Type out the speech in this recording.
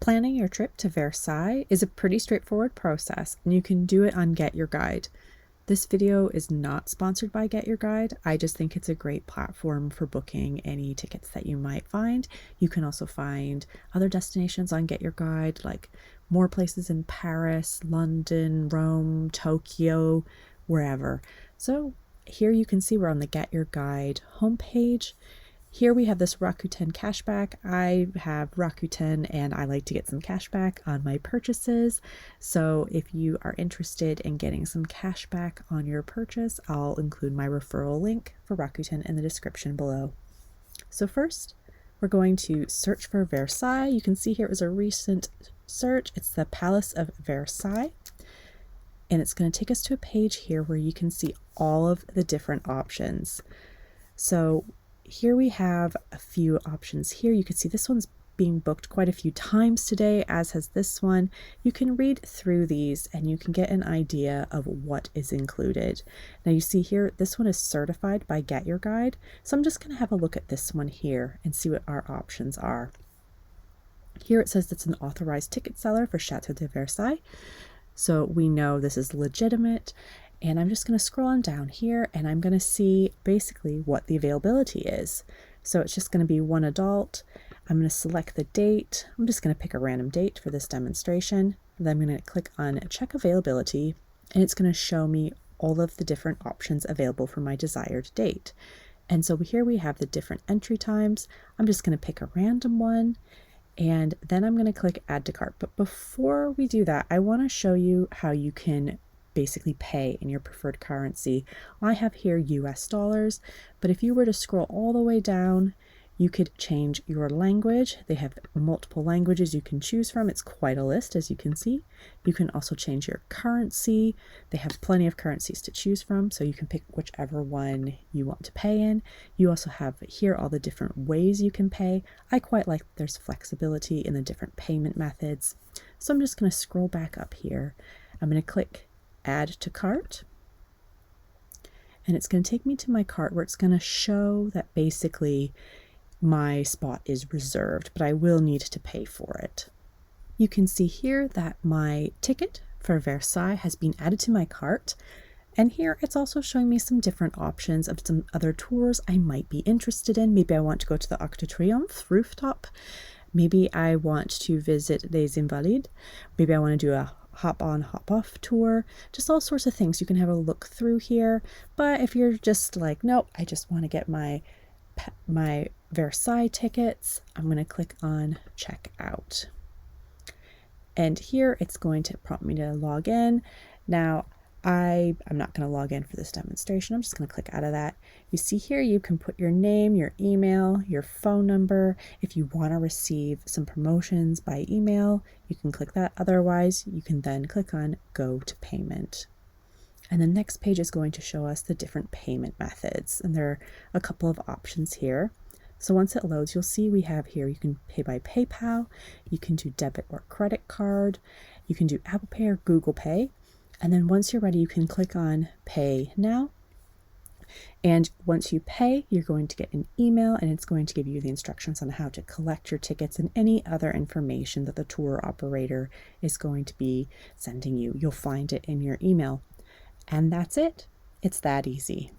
Planning your trip to Versailles is a pretty straightforward process, and you can do it on Get Your Guide. This video is not sponsored by Get Your Guide. I just think it's a great platform for booking any tickets that you might find. You can also find other destinations on Get Your Guide, like more places in Paris, London, Rome, Tokyo, wherever. So here you can see we're on the Get Your Guide homepage. Here we have this Rakuten cashback. I have Rakuten and I like to get some cashback on my purchases. So if you are interested in getting some cashback on your purchase, I'll include my referral link for Rakuten in the description below. So first, we're going to search for Versailles. You can see here is a recent search. It's the Palace of Versailles. And it's going to take us to a page here where you can see all of the different options. So here we have a few options here. You can see this one's being booked quite a few times today, as has this one. You can read through these and you can get an idea of what is included. Now you see here, this one is certified by Get Your Guide. So I'm just going to have a look at this one here and see what our options are. Here it says it's an authorized ticket seller for Chateau de Versailles. So we know this is legitimate. And I'm just going to scroll on down here and I'm going to see basically what the availability is. So it's just going to be one adult. I'm going to select the date. I'm just going to pick a random date for this demonstration. Then I'm going to click on check availability and it's going to show me all of the different options available for my desired date. And so here we have the different entry times. I'm just going to pick a random one and then I'm going to click add to cart. But before we do that, I want to show you how you can basically pay in your preferred currency. I have here US dollars, but if you were to scroll all the way down, you could change your language. They have multiple languages you can choose from. It's quite a list, as you can see. You can also change your currency. They have plenty of currencies to choose from, so you can pick whichever one you want to pay in. You also have here all the different ways you can pay. I quite like that there's flexibility in the different payment methods. So I'm just going to scroll back up here. I'm going to click add to cart, and it's going to take me to my cart where it's going to show that basically my spot is reserved, but I will need to pay for it. You can see here that my ticket for Versailles has been added to my cart, and here it's also showing me some different options of some other tours I might be interested in. Maybe I want to go to the Arc de Triomphe rooftop. Maybe I want to visit Les Invalides. Maybe I want to do a hop on, hop off tour, just all sorts of things. You can have a look through here. But if you're just like, nope, I just want to get my Versailles tickets, I'm going to click on check out. And here it's going to prompt me to log in. Now, I'm not going to log in for this demonstration. I'm just going to click out of that. You see here, you can put your name, your email, your phone number. If you want to receive some promotions by email, you can click that. Otherwise, you can then click on go to payment. And the next page is going to show us the different payment methods. And there are a couple of options here. So once it loads, you'll see we have here, you can pay by PayPal, you can do debit or credit card, you can do Apple Pay or Google Pay. And then once you're ready, you can click on Pay Now. And once you pay, you're going to get an email and it's going to give you the instructions on how to collect your tickets and any other information that the tour operator is going to be sending you. You'll find it in your email. And that's it. It's that easy.